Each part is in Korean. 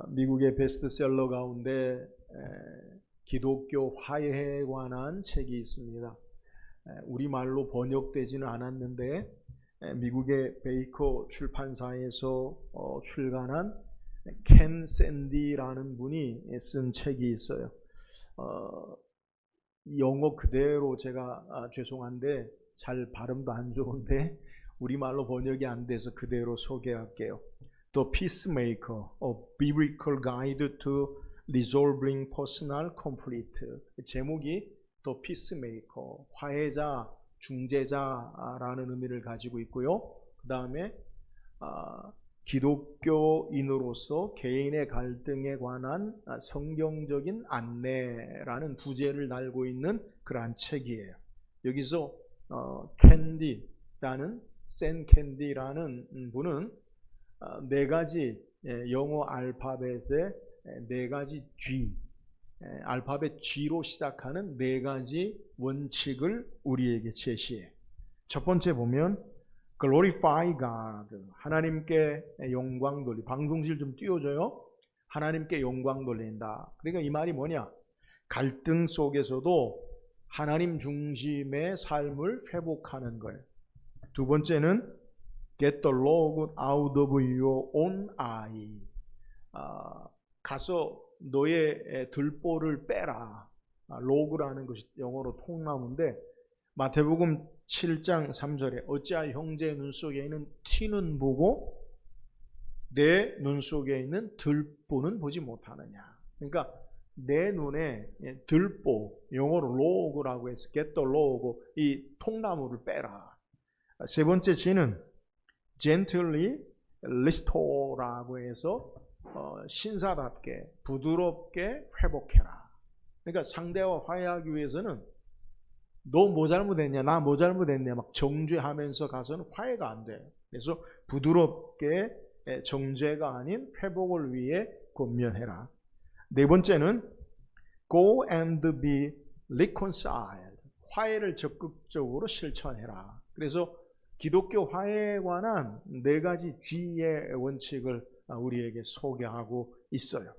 미국의 베스트셀러 가운데 기독교 화해에 관한 책이 있습니다. 우리말로 번역되지는 않았는데 미국의 베이커 출판사에서 출간한 켄 샌디라는 분이 쓴 책이 있어요. 영어 그대로 제가 죄송한데 잘 발음도 안 좋은데 우리말로 번역이 안 돼서 그대로 소개할게요. The Peacemaker, A Biblical Guide to Resolving Personal Conflict. 제목이 The Peacemaker, 화해자, 중재자라는 의미를 가지고 있고요. 그 다음에 기독교인으로서 개인의 갈등에 관한 성경적인 안내라는 부제를 달고 있는 그러한 책이에요. 여기서 캔디라는 샌 캔디라는 분은 네 가지 영어 알파벳의 네 가지 G, 알파벳 G로 시작하는 네 가지 원칙을 우리에게 제시해. 첫 번째 보면 Glorify God, 하나님께 영광 돌리. 방송실 좀 띄워줘요. 하나님께 영광 돌린다. 그러니까 이 말이 뭐냐? 갈등 속에서도 하나님 중심의 삶을 회복하는 거예요. 두 번째는 Get the log out of your own eye. 가서 너의 들보를 빼라. 로그라는 것이 영어로 통나무인데 마태복음 7장 3절에 어찌하여 형제의 눈 속에 있는 티는 보고 내 눈 속에 있는 들보는 보지 못하느냐. 그러니까 내 눈에 들보, 영어로 로그라고 해서 get the log, 이 통나무를 빼라. 세 번째 G는 gently restore라고 해서 신사답게 부드럽게 회복해라. 그러니까 상대와 화해하기 위해서는 너 뭐 잘못했냐, 나 뭐 잘못했냐 막 정죄하면서 가서는 화해가 안 돼. 그래서 부드럽게 정죄가 아닌 회복을 위해 권면해라. 네 번째는 go and be reconciled, 화해를 적극적으로 실천해라. 그래서 기독교 화해에 관한 네 가지 G의 원칙을 우리에게 소개하고 있어요.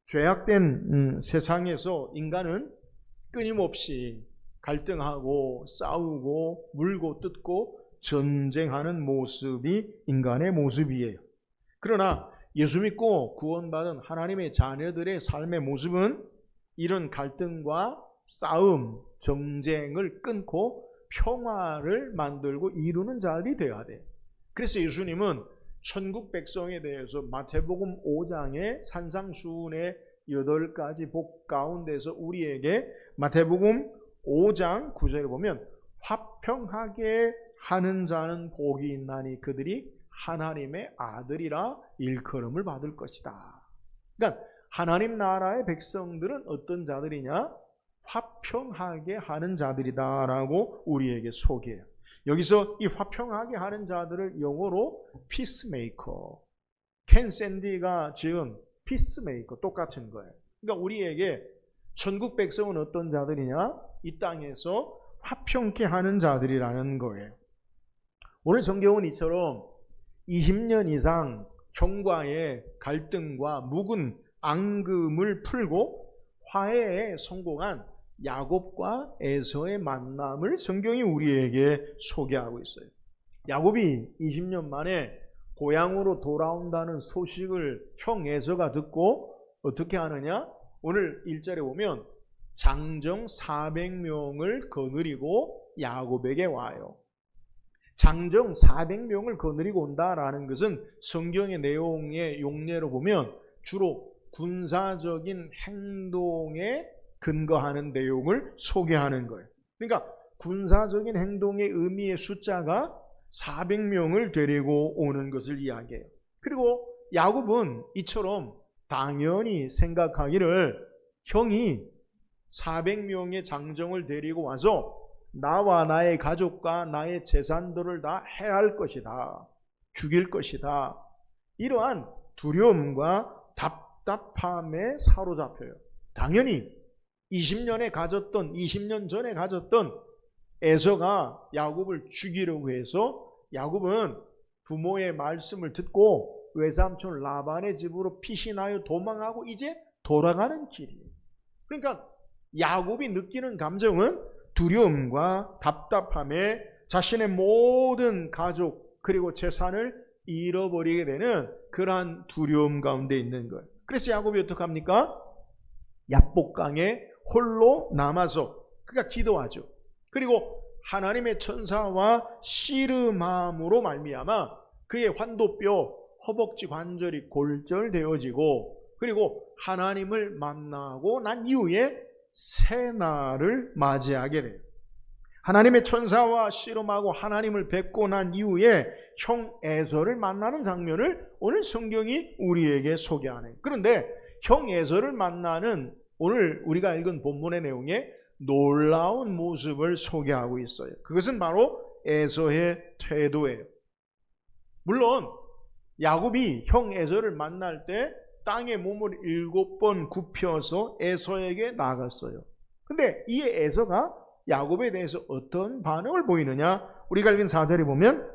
죄악된 세상에서 인간은 끊임없이 갈등하고 싸우고 물고 뜯고 전쟁하는 모습이 인간의 모습이에요. 그러나 예수 믿고 구원받은 하나님의 자녀들의 삶의 모습은 이런 갈등과 싸움, 정쟁을 끊고 평화를 만들고 이루는 자들이 되어야 돼. 그래서 예수님은 천국 백성에 대해서 마태복음 5장의 산상수훈의 8가지 복 가운데서 우리에게 마태복음 5장 9절에 보면 화평하게 하는 자는 복이 있나니 그들이 하나님의 아들이라 일컬음을 받을 것이다. 그러니까 하나님 나라의 백성들은 어떤 자들이냐? 화평하게 하는 자들이다라고 우리에게 소개해요. 여기서 이 화평하게 하는 자들을 영어로 peacemaker, 켄 샌디가 지은 peacemaker 똑같은 거예요. 그러니까 우리에게 천국 백성은 어떤 자들이냐? 이 땅에서 화평케 하는 자들이라는 거예요. 오늘 성경은 이처럼 20년 이상 형과의 갈등과 묵은 앙금을 풀고 화해에 성공한 야곱과 에서의 만남을 성경이 우리에게 소개하고 있어요. 야곱이 20년 만에 고향으로 돌아온다는 소식을 형 에서가 듣고 어떻게 하느냐? 오늘 1절에 보면 장정 400명을 거느리고 야곱에게 와요. 장정 400명을 거느리고 온다라는 것은 성경의 내용의 용례로 보면 주로 군사적인 행동에 근거하는 내용을 소개하는 거예요. 그러니까 군사적인 행동의 의미의 숫자가 400명을 데리고 오는 것을 이야기해요. 그리고 야곱은 이처럼 당연히 생각하기를 형이 400명의 장정을 데리고 와서 나와 나의 가족과 나의 재산들을 다 해할 것이다. 죽일 것이다. 이러한 두려움과 답답함에 사로잡혀요. 당연히 20년 전에 가졌던 에서가 야곱을 죽이려고 해서 야곱은 부모의 말씀을 듣고 외삼촌 라반의 집으로 피신하여 도망하고 이제 돌아가는 길이에요. 그러니까 야곱이 느끼는 감정은 두려움과 답답함에 자신의 모든 가족 그리고 재산을 잃어버리게 되는 그러한 두려움 가운데 있는 거예요. 그래서 야곱이 어떻게 합니까? 야복강에 홀로 남아서 그가 기도하죠. 그리고 하나님의 천사와 씨름함으로 말미암아 그의 환도뼈, 허벅지 관절이 골절되어지고 그리고 하나님을 만나고 난 이후에 새날을 맞이하게 돼요. 하나님의 천사와 씨름하고 하나님을 뵙고 난 이후에 형 에서를 만나는 장면을 오늘 성경이 우리에게 소개하네요. 그런데 형 에서를 만나는 오늘 우리가 읽은 본문의 내용에 놀라운 모습을 소개하고 있어요. 그것은 바로 에서의 태도예요. 물론 야곱이 형 에서를 만날 때 땅에 몸을 7번 굽혀서 에서에게 나갔어요. 근데 이 에서가 야곱에 대해서 어떤 반응을 보이느냐? 우리가 읽은 4절에 보면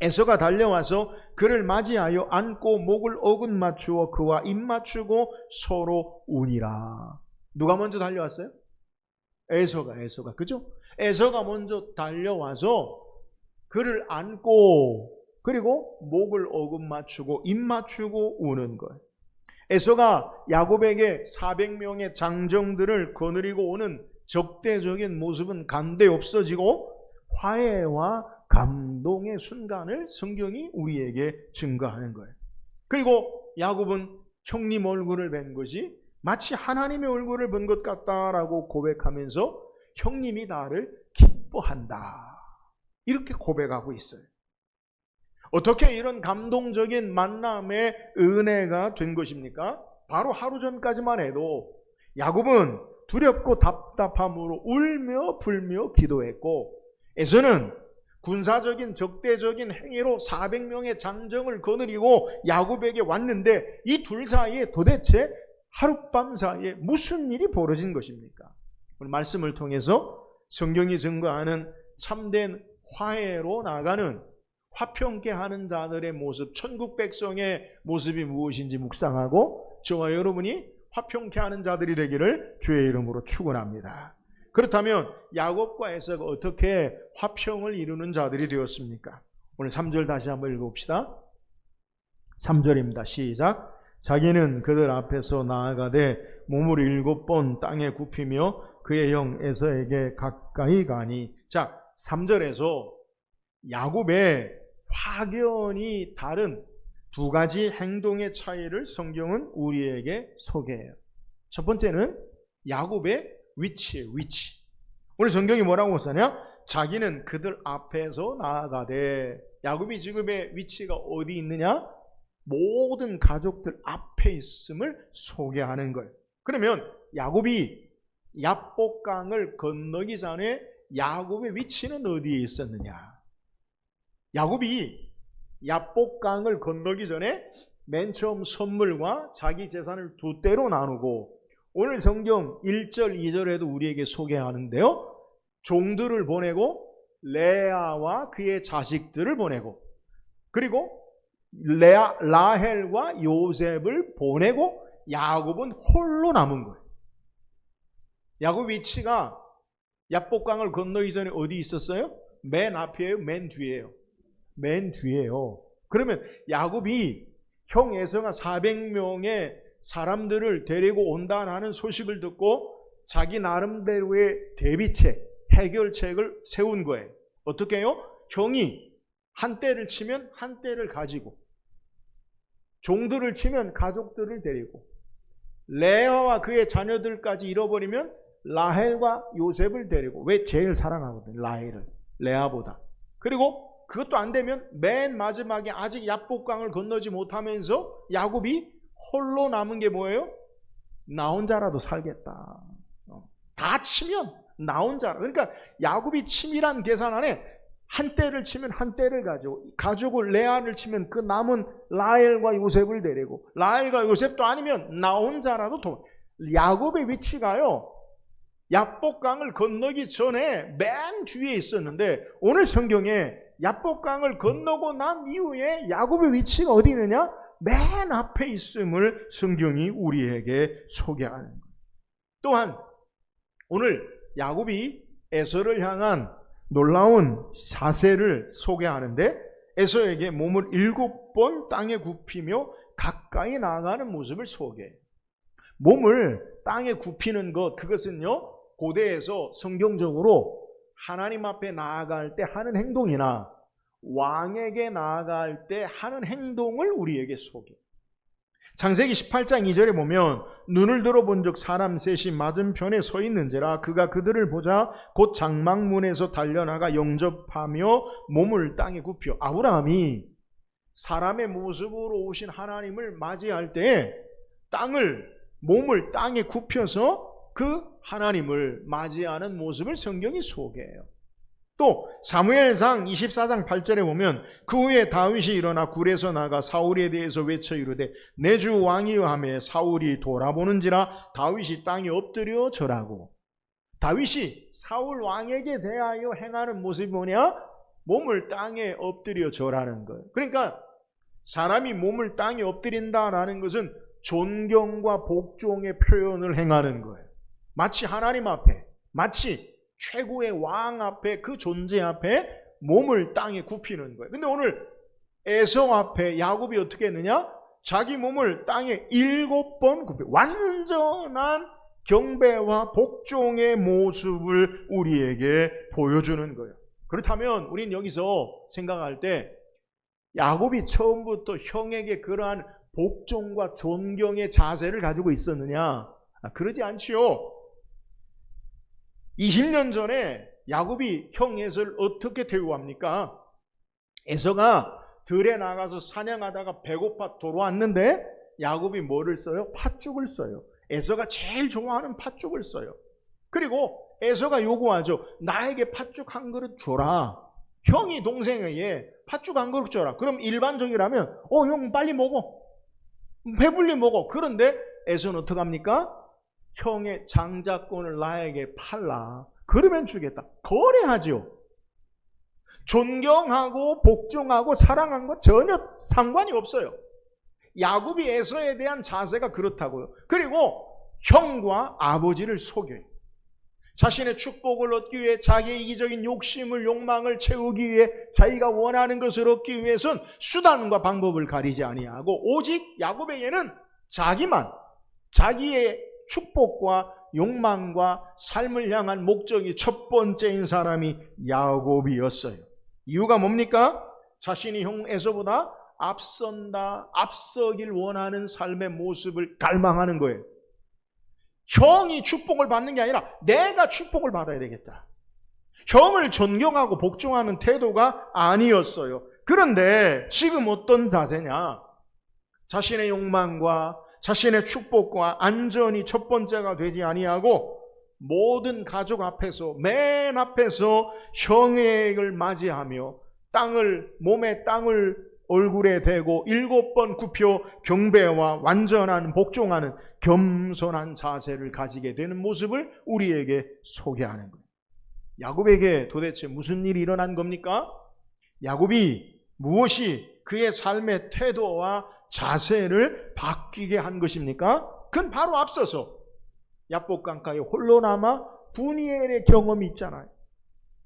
에서가 달려와서 그를 맞이하여 안고 목을 어긋 맞추어 그와 입 맞추고 서로 우니라. 누가 먼저 달려왔어요? 에서가 그죠? 에서가 먼저 달려와서 그를 안고 그리고 목을 어긋 맞추고 입 맞추고 우는 거예요. 에서가 야곱에게 400명의 장정들을 거느리고 오는 적대적인 모습은 간데 없어지고 화해와 감동의 순간을 성경이 우리에게 증거하는 거예요. 그리고 야곱은 형님 얼굴을 뵌 것이 마치 하나님의 얼굴을 본 것 같다라고 고백하면서 형님이 나를 기뻐한다 이렇게 고백하고 있어요. 어떻게 이런 감동적인 만남의 은혜가 된 것입니까? 바로 하루 전까지만 해도 야곱은 두렵고 답답함으로 울며 불며 기도했고 에서는 군사적인 적대적인 행위로 400명의 장정을 거느리고 야곱에게 왔는데 이 둘 사이에 도대체 하룻밤 사이에 무슨 일이 벌어진 것입니까? 오늘 말씀을 통해서 성경이 증거하는 참된 화해로 나가는 화평케 하는 자들의 모습, 천국 백성의 모습이 무엇인지 묵상하고 저와 여러분이 화평케 하는 자들이 되기를 주의 이름으로 축원합니다. 그렇다면 야곱과 에서가 어떻게 화평을 이루는 자들이 되었습니까? 오늘 3절 다시 한번 읽어봅시다. 3절입니다. 시작. 자기는 그들 앞에서 나아가되 몸을 7번 땅에 굽히며 그의 형 에서에게 가까이 가니. 자, 3절에서 야곱의 확연히 다른 두 가지 행동의 차이를 성경은 우리에게 소개해요. 첫 번째는 야곱의 위치예요. 위치. 오늘 성경이 뭐라고 쓰냐? 자기는 그들 앞에서 나아가되. 야곱이 지금의 위치가 어디 있느냐? 모든 가족들 앞에 있음을 소개하는 거예요. 그러면 야곱이 야복강을 건너기 전에 야곱의 위치는 어디에 있었느냐? 야곱이 야복강을 건너기 전에 맨 처음 선물과 자기 재산을 두 대로 나누고 오늘 성경 1절, 2절에도 우리에게 소개하는데요. 종들을 보내고 레아와 그의 자식들을 보내고 그리고 라헬과 요셉을 보내고 야곱은 홀로 남은 거예요. 야곱 위치가 야복강을 건너기 전에 어디 있었어요? 맨 앞이에요? 맨 뒤에요? 맨 뒤에요. 그러면 야곱이 형 에서가 400명의 사람들을 데리고 온다는 소식을 듣고 자기 나름대로의 대비책, 해결책을 세운 거예요. 어떻게 해요? 형이 한 대를 치면 한 대를 가지고 종들을 치면 가족들을 데리고 레아와 그의 자녀들까지 잃어버리면 라헬과 요셉을 데리고. 왜? 제일 사랑하거든, 라헬을 레아보다. 그리고 그것도 안 되면 맨 마지막에 아직 야복강을 건너지 못하면서 야곱이 홀로 남은 게 뭐예요? 나 혼자라도 살겠다. 다 치면 나 혼자. 그러니까 야곱이 치밀한 계산 안에 한 대를 치면 한 대를 가지고 레아를 치면 그 남은 라헬과 요셉을 데리고 라헬과 요셉도 아니면 나 혼자라도 야곱의 위치가요. 야복강을 건너기 전에 맨 뒤에 있었는데 오늘 성경에 야복강을 건너고 난 이후에 야곱의 위치가 어디 있느냐? 맨 앞에 있음을 성경이 우리에게 소개하는 거예요. 또한 오늘 야곱이 에서를 향한 놀라운 자세를 소개하는데, 에서에게 몸을 7번 땅에 굽히며 가까이 나아가는 모습을 소개해요. 몸을 땅에 굽히는 것, 그것은요, 고대에서 성경적으로 하나님 앞에 나아갈 때 하는 행동이나 왕에게 나아갈 때 하는 행동을 우리에게 소개해요. 창세기 18장 2절에 보면 눈을 들어본 적 사람 셋이 맞은편에 서 있는지라 그가 그들을 보자 곧 장막문에서 달려나가 영접하며 몸을 땅에 굽혀. 아브라함이 사람의 모습으로 오신 하나님을 맞이할 때 몸을 땅에 굽혀서 그 하나님을 맞이하는 모습을 성경이 소개해요. 또 사무엘상 24장 8절에 보면 그 후에 다윗이 일어나 굴에서 나가 사울에 대해서 외쳐 이르되 내 주 왕이여 하매 사울이 돌아보는지라 다윗이 땅에 엎드려 절하고. 다윗이 사울 왕에게 대하여 행하는 모습이 뭐냐? 몸을 땅에 엎드려 절하는 거예요. 그러니까 사람이 몸을 땅에 엎드린다라는 것은 존경과 복종의 표현을 행하는 거예요. 마치 하나님 앞에, 마치 최고의 왕 앞에, 그 존재 앞에 몸을 땅에 굽히는 거예요. 근데 오늘 에서 앞에 야곱이 어떻게 했느냐? 자기 몸을 땅에 7번 굽혀 완전한 경배와 복종의 모습을 우리에게 보여주는 거예요. 그렇다면 우린 여기서 생각할 때 야곱이 처음부터 형에게 그러한 복종과 존경의 자세를 가지고 있었느냐? 그러지 않지요. 20년 전에 야곱이 형 에서를 어떻게 대우합니까? 에서가 들에 나가서 사냥하다가 배고파 돌아왔는데 야곱이 뭐를 써요? 팥죽을 써요. 에서가 제일 좋아하는 팥죽을 써요. 그리고 에서가 요구하죠. 나에게 팥죽 한 그릇 줘라. 형이 동생에게 팥죽 한 그릇 줘라. 그럼 일반적이라면 형 빨리 먹어. 배불리 먹어. 그런데 에서는 어떡합니까? 형의 장자권을 나에게 팔라. 그러면 주겠다. 거래하죠. 존경하고 복종하고 사랑한 것 전혀 상관이 없어요. 야곱이 에서에 대한 자세가 그렇다고요. 그리고 형과 아버지를 속여요. 자신의 축복을 얻기 위해 자기의 이기적인 욕심을, 욕망을 채우기 위해 자기가 원하는 것을 얻기 위해서는 수단과 방법을 가리지 아니하고 오직 야곱에게는 자기의 축복과 욕망과 삶을 향한 목적이 첫 번째인 사람이 야곱이었어요. 이유가 뭡니까? 자신이 형 에서보다 앞서길 원하는 삶의 모습을 갈망하는 거예요. 형이 축복을 받는 게 아니라 내가 축복을 받아야 되겠다. 형을 존경하고 복종하는 태도가 아니었어요. 그런데 지금 어떤 자세냐? 자신의 욕망과 자신의 축복과 안전이 첫 번째가 되지 아니하고 모든 가족 앞에서, 맨 앞에서 형을 맞이하며 몸에 땅을 얼굴에 대고 7번 굽혀 경배와 완전한 복종하는 겸손한 자세를 가지게 되는 모습을 우리에게 소개하는 거예요. 야곱에게 도대체 무슨 일이 일어난 겁니까? 야곱이 무엇이 그의 삶의 태도와 자세를 바뀌게 한 것입니까? 그건 바로 앞서서 야복강가에 홀로 남아 분이엘의 경험이 있잖아요.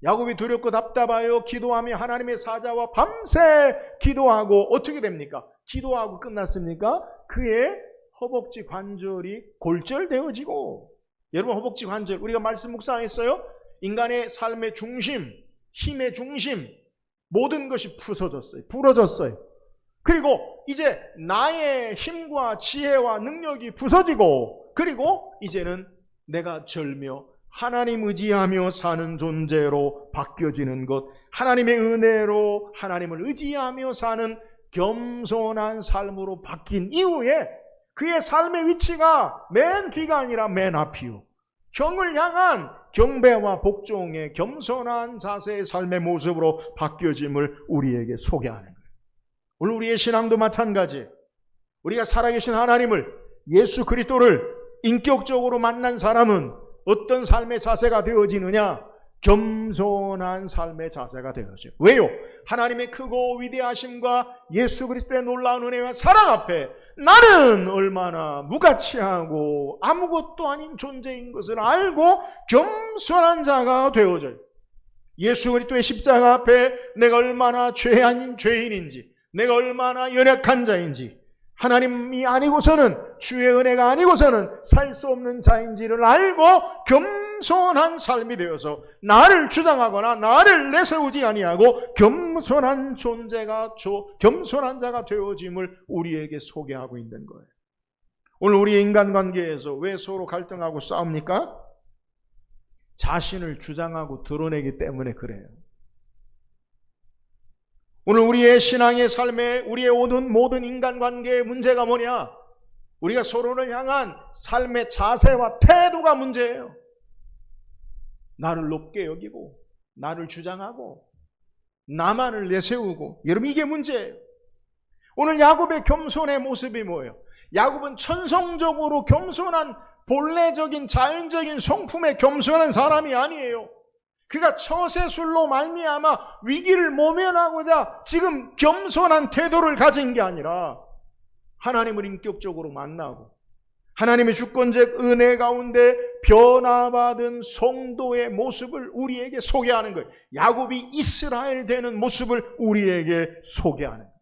야곱이 두렵고 답답하여 기도하며 하나님의 사자와 밤새 기도하고 어떻게 됩니까? 기도하고 끝났습니까? 그의 허벅지 관절이 골절되어지고, 여러분 허벅지 관절 우리가 말씀 묵상했어요. 인간의 삶의 중심, 힘의 중심, 모든 것이 부러졌어요. 그리고 이제 나의 힘과 지혜와 능력이 부서지고, 그리고 이제는 내가 절며 하나님 의지하며 사는 존재로 바뀌어지는 것, 하나님의 은혜로 하나님을 의지하며 사는 겸손한 삶으로 바뀐 이후에 그의 삶의 위치가 맨 뒤가 아니라 맨 앞이요, 형을 향한 경배와 복종의 겸손한 자세의 삶의 모습으로 바뀌어짐을 우리에게 소개하는 거예요. 오늘 우리의 신앙도 마찬가지. 우리가 살아계신 하나님을, 예수 그리스도를 인격적으로 만난 사람은 어떤 삶의 자세가 되어지느냐? 겸손한 삶의 자세가 되어져요. 왜요? 하나님의 크고 위대하심과 예수 그리스도의 놀라운 은혜와 사랑 앞에 나는 얼마나 무가치하고 아무것도 아닌 존재인 것을 알고 겸손한 자가 되어져요. 예수 그리스도의 십자가 앞에 내가 얼마나 죄 아닌 죄인인지, 내가 얼마나 연약한 자인지, 하나님이 아니고서는, 주의 은혜가 아니고서는 살 수 없는 자인지를 알고 겸손한 삶이 되어서 나를 주장하거나 나를 내세우지 아니하고 겸손한 존재가, 겸손한 자가 되어짐을 우리에게 소개하고 있는 거예요. 오늘 우리의 인간관계에서 왜 서로 갈등하고 싸웁니까? 자신을 주장하고 드러내기 때문에 그래요. 오늘 우리의 신앙의 삶에 우리의 모든 인간관계의 문제가 뭐냐? 우리가 서로를 향한 삶의 자세와 태도가 문제예요. 나를 높게 여기고 나를 주장하고 나만을 내세우고, 여러분 이게 문제예요. 오늘 야곱의 겸손의 모습이 뭐예요? 야곱은 천성적으로 겸손한, 본래적인 자연적인 성품에 겸손한 사람이 아니에요. 그가 처세술로 말미암아 위기를 모면하고자 지금 겸손한 태도를 가진 게 아니라 하나님을 인격적으로 만나고 하나님의 주권적 은혜 가운데 변화받은 성도의 모습을 우리에게 소개하는 거예요. 야곱이 이스라엘 되는 모습을 우리에게 소개하는 거예요.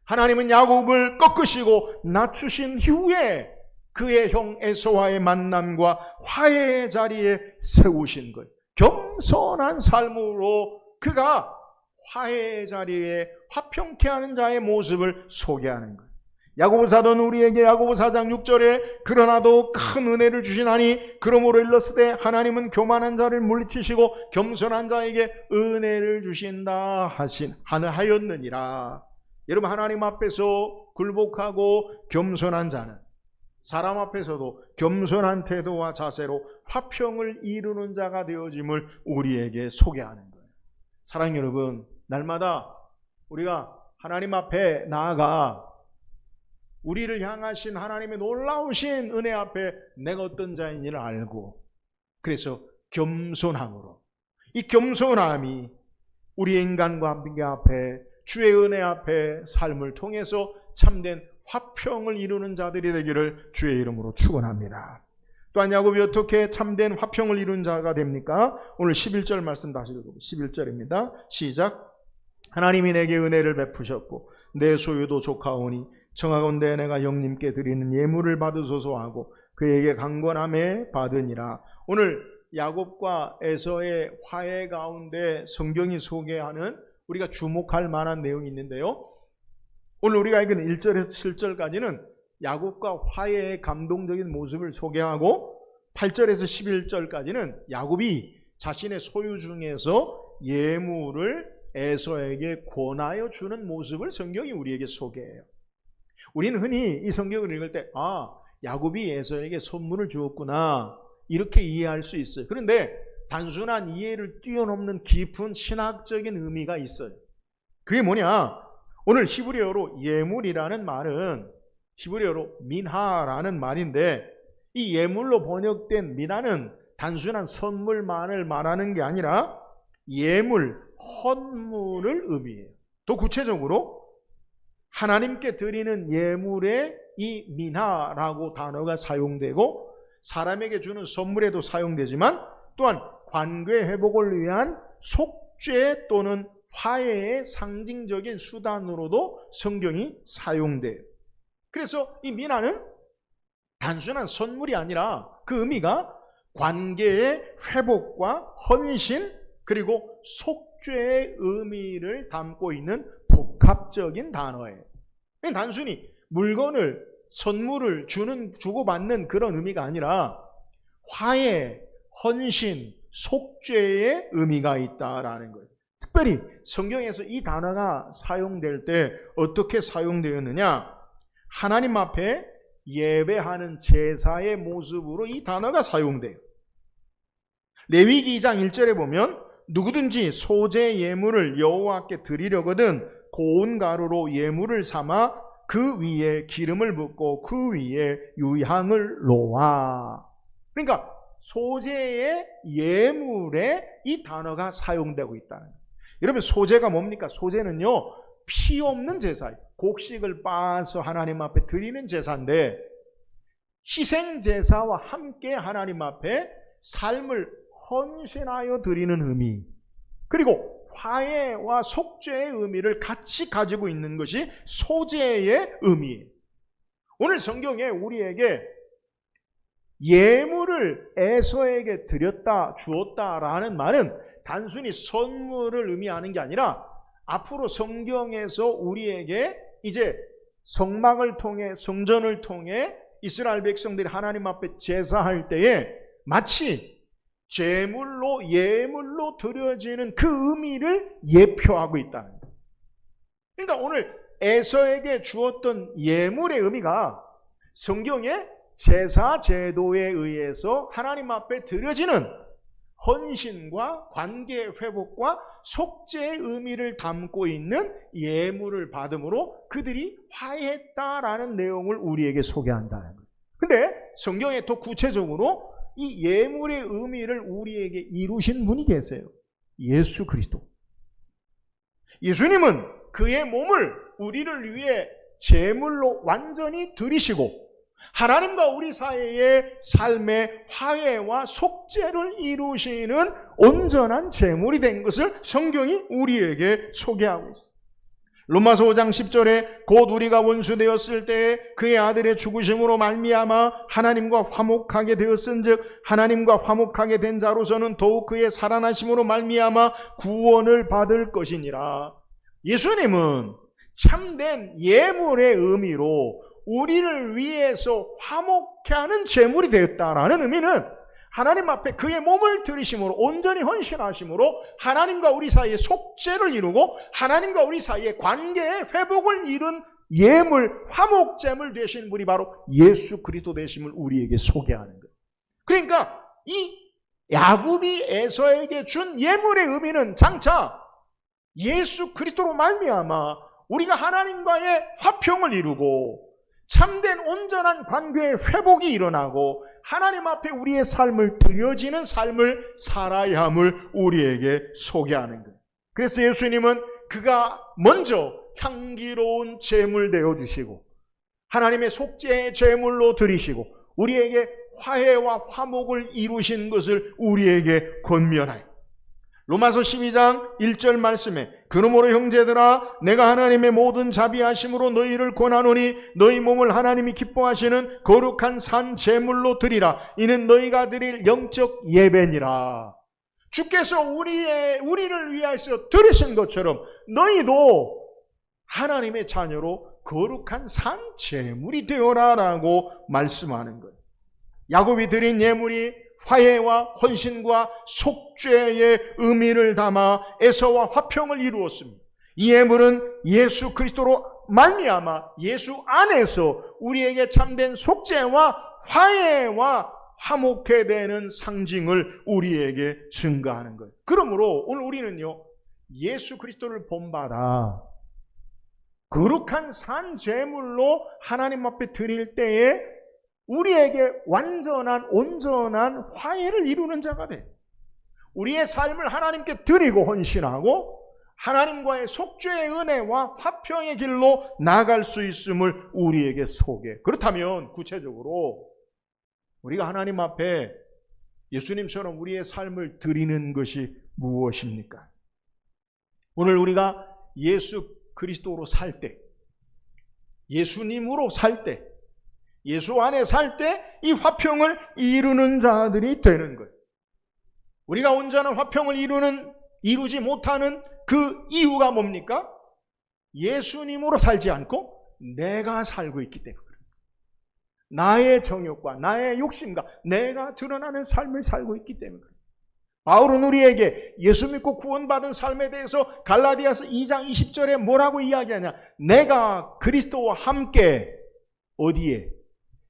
하나님은 야곱을 꺾으시고 낮추신 후에 그의 형 에서와의 만남과 화해의 자리에 세우신 거예요. 겸손한 삶으로 그가 화해의 자리에 화평케 하는 자의 모습을 소개하는 거예요. 야고보 사도는 우리에게 야고보 4장 6절에 그러나도 큰 은혜를 주시나니 그러므로 일렀으되 하나님은 교만한 자를 물리치시고 겸손한 자에게 은혜를 주신다 하였느니라. 여러분, 하나님 앞에서 굴복하고 겸손한 자는 사람 앞에서도 겸손한 태도와 자세로 화평을 이루는 자가 되어짐을 우리에게 소개하는 거예요. 사랑하는 여러분, 날마다 우리가 하나님 앞에 나아가 우리를 향하신 하나님의 놀라우신 은혜 앞에 내가 어떤 자인지를 알고, 그래서 겸손함으로, 이 겸손함이 우리의 인간관계 앞에 주의 은혜 앞에 삶을 통해서 참된 화평을 이루는 자들이 되기를 주의 이름으로 축원합니다. 또한 야곱이 어떻게 참된 화평을 이루는 자가 됩니까? 오늘 11절 말씀 다시 읽어보세요. 11절입니다. 시작. 하나님이 내게 은혜를 베푸셨고 내 소유도 족하오니 청하건대 내가 영님께 드리는 예물을 받으소서 하고 그에게 강권함에 받으니라. 오늘 야곱과 에서의 화해 가운데 성경이 소개하는 우리가 주목할 만한 내용이 있는데요, 오늘 우리가 읽은 1절에서 7절까지는 야곱과 화해의 감동적인 모습을 소개하고 8절에서 11절까지는 야곱이 자신의 소유 중에서 예물을 에서에게 권하여 주는 모습을 성경이 우리에게 소개해요. 우리는 흔히 이 성경을 읽을 때 야곱이 에서에게 선물을 주었구나 이렇게 이해할 수 있어요. 그런데 단순한 이해를 뛰어넘는 깊은 신학적인 의미가 있어요. 그게 뭐냐? 오늘 히브리어로 예물이라는 말은 히브리어로 민하라는 말인데, 이 예물로 번역된 민하는 단순한 선물만을 말하는 게 아니라 예물, 헌물을 의미해요. 더 구체적으로 하나님께 드리는 예물에 이 민하라고 단어가 사용되고 사람에게 주는 선물에도 사용되지만 또한 관계 회복을 위한 속죄 또는 화해의 상징적인 수단으로도 성경이 사용돼요. 그래서 이 민하는 단순한 선물이 아니라 그 의미가 관계의 회복과 헌신 그리고 속죄의 의미를 담고 있는 복합적인 단어예요. 단순히 물건을, 선물을 주고받는 그런 의미가 아니라 화해, 헌신, 속죄의 의미가 있다라는 거예요. 특별히 성경에서 이 단어가 사용될 때 어떻게 사용되었느냐? 하나님 앞에 예배하는 제사의 모습으로 이 단어가 사용돼요. 레위기 2장 1절에 보면 누구든지 소재 예물을 여호와께 드리려거든 고운 가루로 예물을 삼아 그 위에 기름을 붓고 그 위에 유향을 놓아. 그러니까 소재의 예물에 이 단어가 사용되고 있다는 거예요. 여러분, 소재가 뭡니까? 소재는요, 피 없는 제사예요. 곡식을 빻아서 하나님 앞에 드리는 제사인데, 희생 제사와 함께 하나님 앞에 삶을 헌신하여 드리는 의미, 그리고 화해와 속죄의 의미를 같이 가지고 있는 것이 소재의 의미예요. 오늘 성경에 우리에게 예물을 에서에게 드렸다, 주었다라는 말은 단순히 선물을 의미하는 게 아니라 앞으로 성경에서 우리에게 이제 성막을 통해, 성전을 통해 이스라엘 백성들이 하나님 앞에 제사할 때에 마치 제물로, 예물로 드려지는 그 의미를 예표하고 있다는 거예요. 그러니까 오늘 에서에게 주었던 예물의 의미가 성경의 제사 제도에 의해서 하나님 앞에 드려지는 헌신과 관계 회복과 속죄의 의미를 담고 있는 예물을 받음으로 그들이 화해했다라는 내용을 우리에게 소개한다는 거예요. 근데 성경에 더 구체적으로 이 예물의 의미를 우리에게 이루신 분이 계세요. 예수 그리스도. 예수님은 그의 몸을 우리를 위해 제물로 완전히 드리시고 하나님과 우리 사이의 삶의 화해와 속죄를 이루시는 온전한 제물이 된 것을 성경이 우리에게 소개하고 있습니다. 로마서 5장 10절에 곧 우리가 원수되었을 때에 그의 아들의 죽으심으로 말미암아 하나님과 화목하게 되었은즉 하나님과 화목하게 된 자로서는 더욱 그의 살아나심으로 말미암아 구원을 받을 것이니라. 예수님은 참된 예물의 의미로 우리를 위해서 화목케 하는 제물이 되었다라는 의미는 하나님 앞에 그의 몸을 들이심으로 온전히 헌신하심으로 하나님과 우리 사이의 속죄를 이루고 하나님과 우리 사이의 관계의 회복을 이룬 예물, 화목제물 되신 분이 바로 예수 그리스도 되심을 우리에게 소개하는 거예요. 그러니까 이 야곱이 에서에게 준 예물의 의미는 장차 예수 그리스도로 말미암아 우리가 하나님과의 화평을 이루고 참된 온전한 관계의 회복이 일어나고 하나님 앞에 우리의 삶을 드려지는 삶을 살아야 함을 우리에게 소개하는 거예요. 그래서 예수님은 그가 먼저 향기로운 제물 되어주시고 하나님의 속죄의 제물로 드리시고 우리에게 화해와 화목을 이루신 것을 우리에게 권면하여 로마서 12장 1절 말씀에 그러므로 형제들아 내가 하나님의 모든 자비하심으로 너희를 권하노니 너희 몸을 하나님이 기뻐하시는 거룩한 산 제물로 드리라. 이는 너희가 드릴 영적 예배니라. 주께서 우리를 위하여 드리신 것처럼 너희도 하나님의 자녀로 거룩한 산 제물이 되어라라고 말씀하는 거예요. 야곱이 드린 예물이 화해와 헌신과 속죄의 의미를 담아 에서와 화평을 이루었습니다. 이 예물은 예수 그리스도로 말미암아 예수 안에서 우리에게 참된 속죄와 화해와 화목해 되는 상징을 우리에게 증가하는 거예요. 그러므로 오늘 우리는요 예수 그리스도를 본받아 거룩한 산 제물로 하나님 앞에 드릴 때에 우리에게 완전한 온전한 화해를 이루는 자가 돼. 우리의 삶을 하나님께 드리고 헌신하고 하나님과의 속죄의 은혜와 화평의 길로 나아갈 수 있음을 우리에게 소개. 그렇다면 구체적으로 우리가 하나님 앞에 예수님처럼 우리의 삶을 드리는 것이 무엇입니까? 오늘 우리가 예수 그리스도로 살 때, 예수님으로 살 때, 예수 안에 살 때 이 화평을 이루는 자들이 되는 거예요. 우리가 온전한 화평을 이루지 못하는 그 이유가 뭡니까? 예수님으로 살지 않고 내가 살고 있기 때문에 그래요. 나의 정욕과 나의 욕심과 내가 드러나는 삶을 살고 있기 때문에 그래요. 바울은 우리에게 예수 믿고 구원받은 삶에 대해서 갈라디아서 2장 20절에 뭐라고 이야기하냐? 내가 그리스도와 함께 어디에?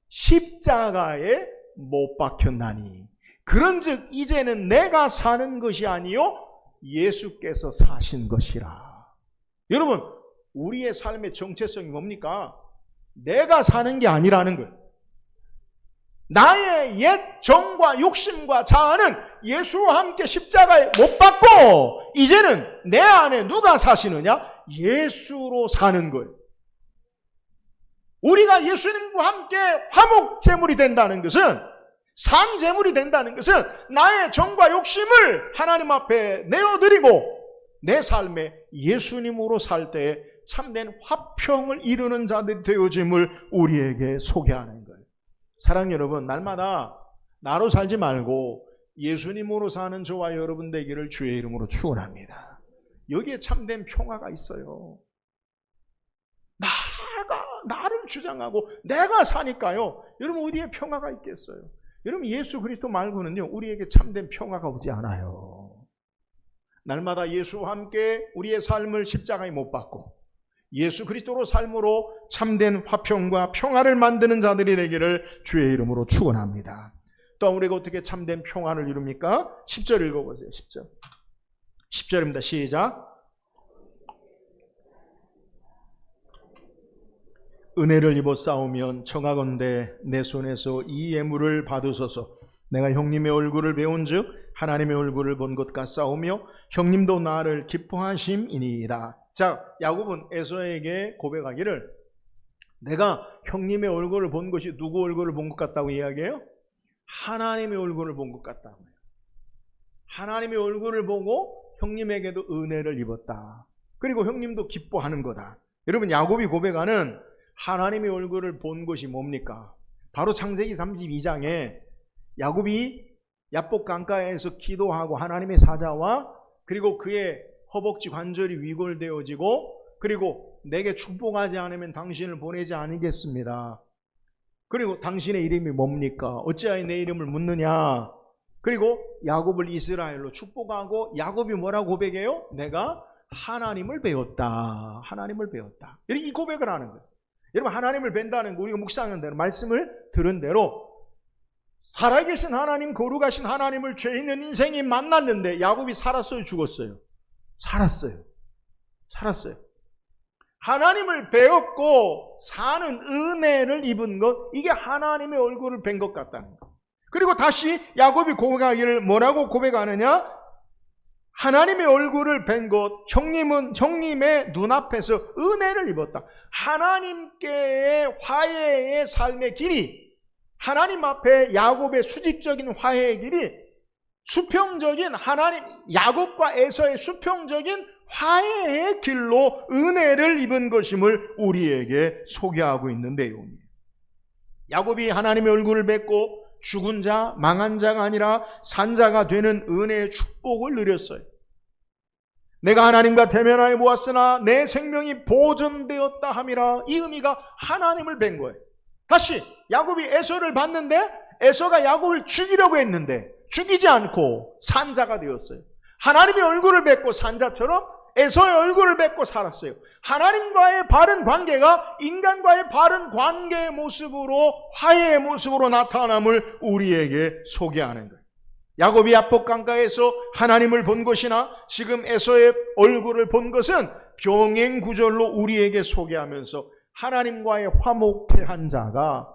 십자가에 못 박혔나니 그런즉 이제는 내가 사는 것이 아니요 예수께서 사신 것이라. 여러분 우리의 삶의 정체성이 뭡니까? 내가 사는 게 아니라는 거예요. 나의 옛 정과 욕심과 자아는 예수와 함께 십자가에 못 박고 이제는 내 안에 누가 사시느냐? 예수로 사는 거예요. 우리가 예수님과 함께 화목제물이 된다는 것은, 산제물이 된다는 것은 나의 정과 욕심을 하나님 앞에 내어드리고 내 삶에 예수님으로 살 때에 참된 화평을 이루는 자들이 되어짐을 우리에게 소개하는 거예요. 사랑하는 여러분, 날마다 나로 살지 말고 예수님으로 사는 저와 여러분 되기를 주의 이름으로 축원합니다. 여기에 참된 평화가 있어요. 나를 주장하고 내가 사니까요. 여러분 어디에 평화가 있겠어요? 여러분 예수 그리스도 말고는요 우리에게 참된 평화가 오지 않아요. 날마다 예수와 함께 우리의 삶을 십자가에 못 박고 예수 그리스도로 삶으로 참된 화평과 평화를 만드는 자들이 되기를 주의 이름으로 축원합니다. 또 우리가 어떻게 참된 평화를 이룹니까? 10절 읽어보세요. 10절입니다. 시작. 은혜를 입어 싸우면 청하건대 내 손에서 이 예물을 받으소서. 내가 형님의 얼굴을 배운즉 하나님의 얼굴을 본 것 같사오며 형님도 나를 기뻐하심이니이다. 자, 야곱은 에서에게 고백하기를 내가 형님의 얼굴을 본 것이 누구 얼굴을 본 것 같다고 이야기해요? 하나님의 얼굴을 본 것 같다고 해요. 하나님의 얼굴을 보고 형님에게도 은혜를 입었다. 그리고 형님도 기뻐하는 거다. 여러분 야곱이 고백하는 하나님의 얼굴을 본 것이 뭡니까? 바로 창세기 32장에 야곱이 야복 강가에서 기도하고 하나님의 사자와 그리고 그의 허벅지 관절이 위골되어지고 그리고 내게 축복하지 않으면 당신을 보내지 않겠습니다. 그리고 당신의 이름이 뭡니까? 어찌하여 내 이름을 묻느냐? 그리고 야곱을 이스라엘로 축복하고 야곱이 뭐라고 고백해요? 내가 하나님을 배웠다. 하나님을 배웠다. 이 고백을 하는 거예요. 여러분 하나님을 뵌다는 거 우리가 묵상한 대로 말씀을 들은 대로 살아계신 하나님, 거룩하신 하나님을 죄 있는 인생이 만났는데 야곱이 살았어요? 죽었어요? 살았어요. 하나님을 배웠고 사는 은혜를 입은 것, 이게 하나님의 얼굴을 뵌 것 같다는 것. 그리고 다시 야곱이 고백하기를 뭐라고 고백하느냐? 하나님의 얼굴을 뵌 것, 형님은 형님의 눈앞에서 은혜를 입었다. 하나님께의 화해의 삶의 길이, 하나님 앞에 야곱의 수직적인 화해의 길이 수평적인 하나님, 야곱과 에서의 수평적인 화해의 길로 은혜를 입은 것임을 우리에게 소개하고 있는 내용이에요. 야곱이 하나님의 얼굴을 뵙고 죽은 자, 망한 자가 아니라 산 자가 되는 은혜의 축복을 누렸어요. 내가 하나님과 대면하여 보았으나 내 생명이 보존되었다 함이라. 이 의미가 하나님을 뵌 거예요. 다시 야곱이 에서를 봤는데 에서가 야곱을 죽이려고 했는데 죽이지 않고 산자가 되었어요. 하나님의 얼굴을 뵙고 산자처럼 에서의 얼굴을 뵙고 살았어요. 하나님과의 바른 관계가 인간과의 바른 관계의 모습으로, 화해의 모습으로 나타남을 우리에게 소개하는 거예요. 야곱이 야복 강가에서 하나님을 본 것이나 지금 에서의 얼굴을 본 것은 병행 구절로 우리에게 소개하면서 하나님과의 화목해 한 자가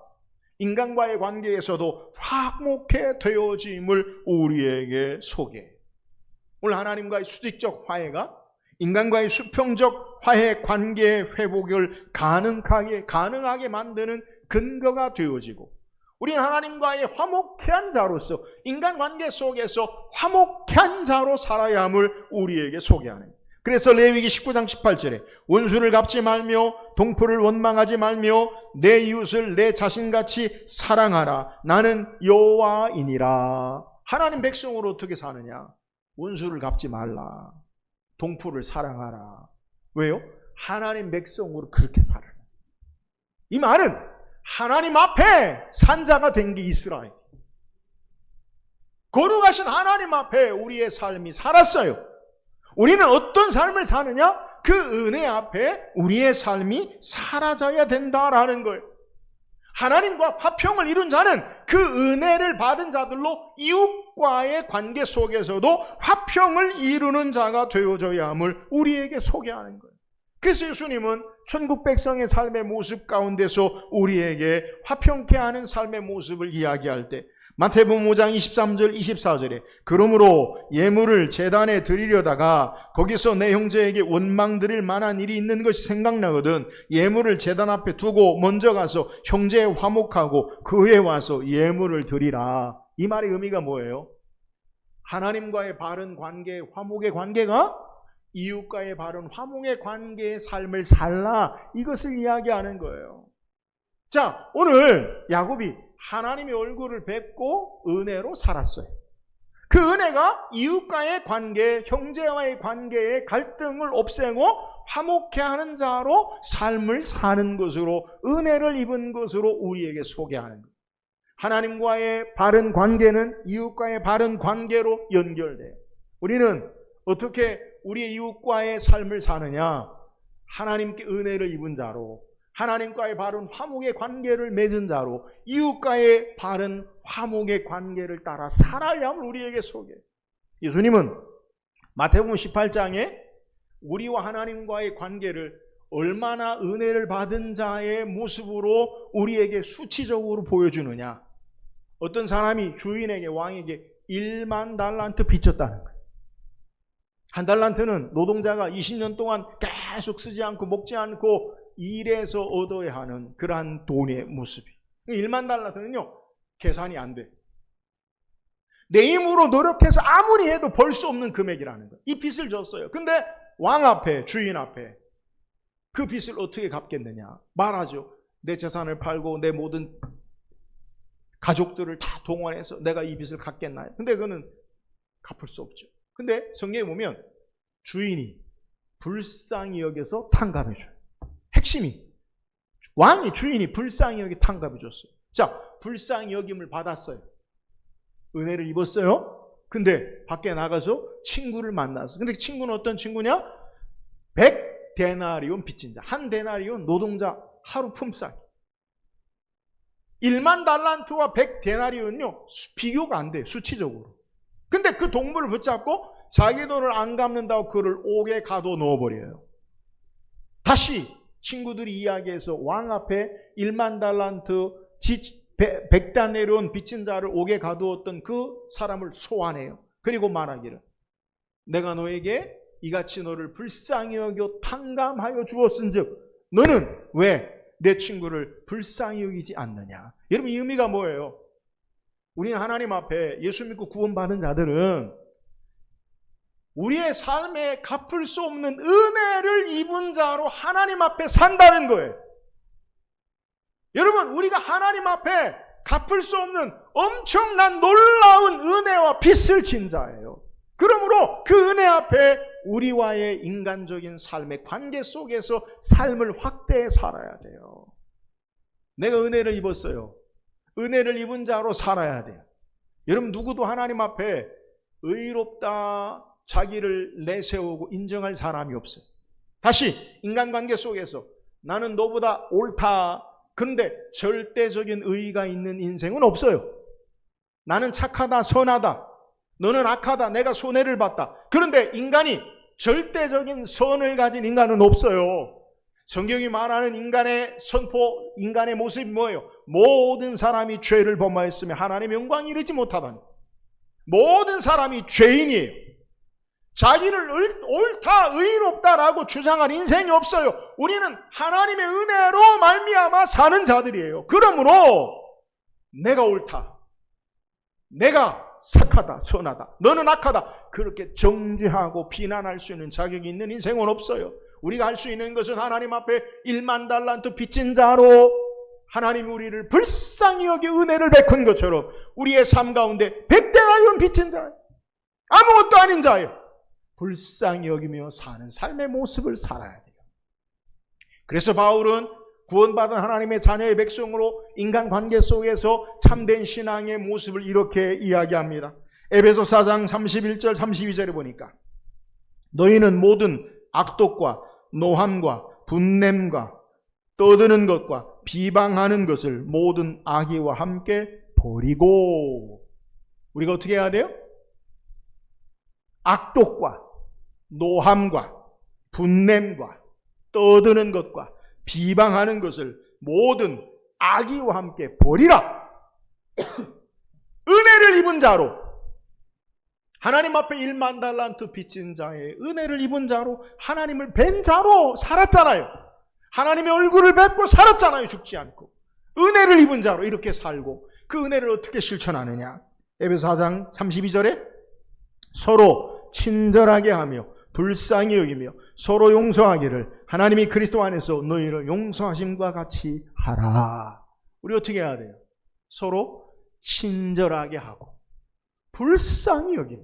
인간과의 관계에서도 화목해 되어짐을 우리에게 소개해요. 오늘 하나님과의 수직적 화해가 인간과의 수평적 화해 관계의 회복을 가능하게 만드는 근거가 되어지고, 우리는 하나님과의 화목한 자로서 인간관계 속에서 화목한 자로 살아야 함을 우리에게 소개하는 거예요. 그래서 레위기 19장 18절에 원수를 갚지 말며 동포를 원망하지 말며 내 이웃을 내 자신같이 사랑하라. 나는 여호와이니라. 하나님 백성으로 어떻게 사느냐? 원수를 갚지 말라. 동포를 사랑하라. 왜요? 하나님 백성으로 그렇게 살아라. 이 말은 하나님 앞에 산자가 된 게 이스라엘. 거룩하신 하나님 앞에 우리의 삶이 살았어요. 우리는 어떤 삶을 사느냐? 그 은혜 앞에 우리의 삶이 사라져야 된다라는 거예요. 하나님과 화평을 이룬 자는 그 은혜를 받은 자들로 이웃과의 관계 속에서도 화평을 이루는 자가 되어져야 함을 우리에게 소개하는 거예요. 그래서 예수님은 천국 백성의 삶의 모습 가운데서 우리에게 화평케 하는 삶의 모습을 이야기할 때 마태복음 5장 23절 24절에 그러므로 예물을 제단에 드리려다가 거기서 내 형제에게 원망 드릴 만한 일이 있는 것이 생각나거든 예물을 제단 앞에 두고 먼저 가서 형제에 화목하고 그 후에 와서 예물을 드리라. 이 말의 의미가 뭐예요? 하나님과의 바른 관계, 화목의 관계가 이웃과의 바른 화목의 관계의 삶을 살라, 이것을 이야기하는 거예요. 자, 오늘 야곱이 하나님의 얼굴을 뵙고 은혜로 살았어요. 그 은혜가 이웃과의 관계, 형제와의 관계의 갈등을 없애고 화목케 하는 자로 삶을 사는 것으로, 은혜를 입은 것으로 우리에게 소개하는 거예요. 하나님과의 바른 관계는 이웃과의 바른 관계로 연결돼요. 우리는 어떻게 우리의 이웃과의 삶을 사느냐? 하나님께 은혜를 입은 자로, 하나님과의 바른 화목의 관계를 맺은 자로 이웃과의 바른 화목의 관계를 따라 살아야 함을 우리에게 소개해요. 예수님은 마태복음 18장에 우리와 하나님과의 관계를 얼마나 은혜를 받은 자의 모습으로 우리에게 수치적으로 보여주느냐. 어떤 사람이 주인에게, 왕에게 1만 달란트 빚졌다는 거예요. 한 달란트는 노동자가 20년 동안 계속 쓰지 않고 먹지 않고 일해서 얻어야 하는 그러한 돈의 모습이. 1만 달란트는요, 계산이 안 돼. 내 힘으로 노력해서 아무리 해도 벌 수 없는 금액이라는 거예요. 이 빚을 졌어요. 근데 왕 앞에, 주인 앞에 그 빚을 어떻게 갚겠느냐? 말하죠. 내 재산을 팔고 내 모든 가족들을 다 동원해서 내가 이 빚을 갚겠나요? 근데 그거는 갚을 수 없죠. 근데 성경에 보면 주인이 불쌍히 여겨서 탕감해줘요. 핵심이 왕이, 주인이 불쌍히 여기 탕감해줬어요. 자, 불쌍히 여김을 받았어요. 은혜를 입었어요. 근데 밖에 나가서 친구를 만났어. 근데 친구는 어떤 친구냐? 100데나리온 빚진 자. 한 데나리온 노동자 하루 품삯. 1만 달란트와 100데나리온은요 비교가 안 돼, 수치적으로. 근데 그 동물을 붙잡고 자기 돈을 안 갚는다고 그를 옥에 가둬 넣어버려요. 다시 친구들이 이야기해서 왕 앞에 1만 달란트 100데나리온 빚진 자를 옥에 가두었던 그 사람을 소환해요. 그리고 말하기를 내가 너에게 이같이 너를 불쌍히 여겨 탕감하여 주었은즉 너는 왜 내 친구를 불쌍히 여기지 않느냐. 여러분, 이 의미가 뭐예요? 우리는 하나님 앞에 예수 믿고 구원받은 자들은 우리의 삶에 갚을 수 없는 은혜를 입은 자로 하나님 앞에 산다는 거예요. 여러분, 우리가 하나님 앞에 갚을 수 없는 엄청난 놀라운 은혜와 빚을 진 자예요. 그러므로 그 은혜 앞에 우리와의 인간적인 삶의 관계 속에서 삶을 확대해 살아야 돼요. 내가 은혜를 입었어요. 은혜를 입은 자로 살아야 돼요. 여러분, 누구도 하나님 앞에 의롭다 자기를 내세우고 인정할 사람이 없어요. 다시 인간관계 속에서 나는 너보다 옳다, 그런데 절대적인 의의가 있는 인생은 없어요. 나는 착하다, 선하다, 너는 악하다, 내가 손해를 봤다. 그런데 인간이 절대적인 선을 가진 인간은 없어요. 성경이 말하는 인간의 선포, 인간의 모습이 뭐예요? 모든 사람이 죄를 범하였으며 하나님의 영광에 이르지 못하다니. 모든 사람이 죄인이에요. 자기를 옳다, 의롭다라고 주장할 인생이 없어요. 우리는 하나님의 은혜로 말미암아 사는 자들이에요. 그러므로 내가 옳다, 내가 착하다, 선하다, 너는 악하다, 그렇게 정죄하고 비난할 수 있는 자격이 있는 인생은 없어요. 우리가 할 수 있는 것은 하나님 앞에 1만 달란트 빚진 자로 하나님이 우리를 불쌍히 여겨 은혜를 베푼 것처럼 우리의 삶 가운데 100데나리온 빚진 자예요. 아무것도 아닌 자예요. 불쌍히 여기며 사는 삶의 모습을 살아야 돼요. 그래서 바울은 구원받은 하나님의 자녀의 백성으로 인간관계 속에서 참된 신앙의 모습을 이렇게 이야기합니다. 에베소 4장 31절 32절에 보니까 너희는 모든 악독과 노함과 분냄과 떠드는 것과 비방하는 것을 모든 악의와 함께 버리고. 우리가 어떻게 해야 돼요? 악독과 노함과 분냄과 떠드는 것과 비방하는 것을 모든 악의와 함께 버리라. 은혜를 입은 자로, 하나님 앞에 1만 달란트 빚진 자의 은혜를 입은 자로, 하나님을 뵌 자로 살았잖아요. 하나님의 얼굴을 뵙고 살았잖아요. 죽지 않고. 은혜를 입은 자로 이렇게 살고, 그 은혜를 어떻게 실천하느냐. 에베소 4장 32절에 서로 친절하게 하며 불쌍히 여기며 서로 용서하기를 하나님이 그리스도 안에서 너희를 용서하심과 같이 하라. 우리 어떻게 해야 돼요? 서로 친절하게 하고 불쌍히 여기며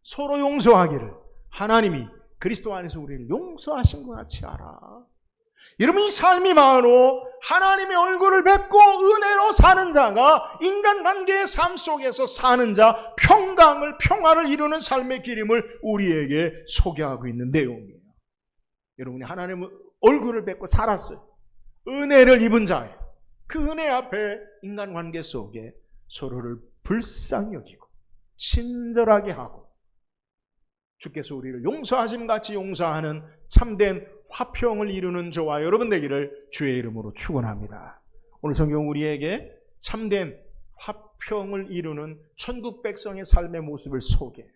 서로 용서하기를 하나님이 그리스도 안에서 우리를 용서하심과 같이 하라. 여러분, 이 삶이 바로 하나님의 얼굴을 뵙고 은혜로 사는 자가 인간관계의 삶 속에서 사는 자, 평화를 이루는 삶의 길임을 우리에게 소개하고 있는 내용이에요. 여러분이 하나님의 얼굴을 뵙고 살았어요. 은혜를 입은 자예요. 그 은혜 앞에 인간관계 속에 서로를 불쌍히 여기고 친절하게 하고 주께서 우리를 용서하심 같이 용서하는 참된 화평을 이루는 저와 여러분 되기를 주의 이름으로 축원합니다. 오늘 성경 우리에게 참된 화평을 이루는 천국 백성의 삶의 모습을 소개해요.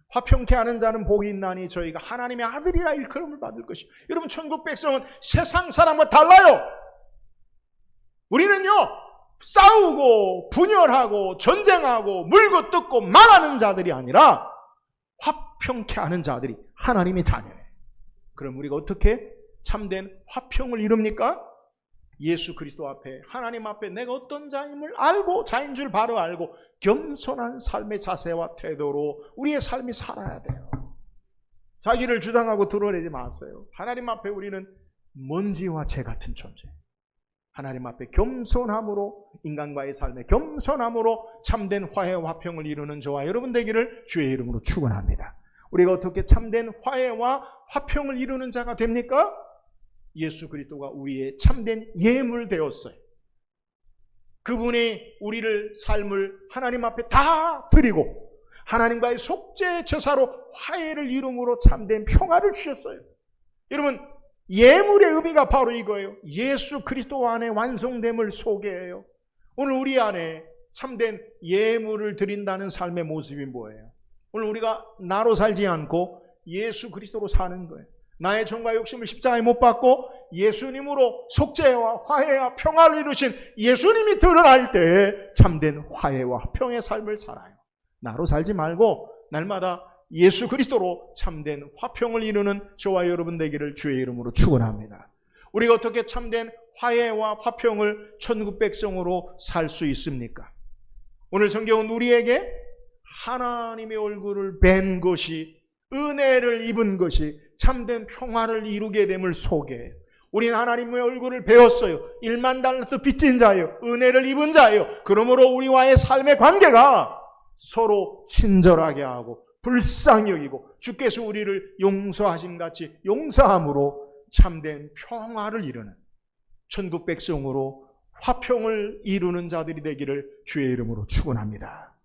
화평케 하는 자는 복이 있나니 저희가 하나님의 아들이라 일컬음을 받을 것이요. 여러분, 천국 백성은 세상 사람과 달라요. 우리는요, 싸우고 분열하고 전쟁하고 물고 뜯고 망하는 자들이 아니라 화평케 하는 자들이 하나님의 자녀예요. 그럼 우리가 어떻게 참된 화평을 이룹니까? 예수 그리스도 앞에, 하나님 앞에 내가 어떤 자임을 알고, 자인 줄 바로 알고 겸손한 삶의 자세와 태도로 우리의 삶이 살아야 돼요. 자기를 주장하고 드러내지 마세요. 하나님 앞에 우리는 먼지와 재 같은 존재. 하나님 앞에 겸손함으로, 인간과의 삶에 겸손함으로 참된 화해와 화평을 이루는 저와 여러분 되기를 주의 이름으로 축원합니다. 우리가 어떻게 참된 화해와 화평을 이루는 자가 됩니까? 예수 그리스도가 우리의 참된 예물 되었어요. 그분이 우리를 삶을 하나님 앞에 다 드리고 하나님과의 속죄 제사로 화해를 이룸으로 참된 평화를 주셨어요. 여러분, 예물의 의미가 바로 이거예요. 예수 그리스도 안에 완성됨을 소개해요. 오늘 우리 안에 참된 예물을 드린다는 삶의 모습이 뭐예요? 오늘 우리가 나로 살지 않고 예수 그리스도로 사는 거예요. 나의 정과 욕심을 십자가에 못 박고 예수님으로 속죄와 화해와 평화를 이루신 예수님이 드러날 때 참된 화해와 평의 삶을 살아요. 나로 살지 말고 날마다 예수 그리스도로 참된 화평을 이루는 저와 여러분 되기를 주의 이름으로 축원합니다. 우리가 어떻게 참된 화해와 화평을 천국 백성으로 살 수 있습니까? 오늘 성경은 우리에게 하나님의 얼굴을 뵌 것이, 은혜를 입은 것이 참된 평화를 이루게 됨을 소개해요. 우리는 하나님의 얼굴을 배웠어요. 1만 달란트 빚진 자예요. 은혜를 입은 자예요. 그러므로 우리와의 삶의 관계가 서로 친절하게 하고 불쌍히 여기고 주께서 우리를 용서하신 같이 용서함으로 참된 평화를 이루는 천국 백성으로 화평을 이루는 자들이 되기를 주의 이름으로 축원합니다.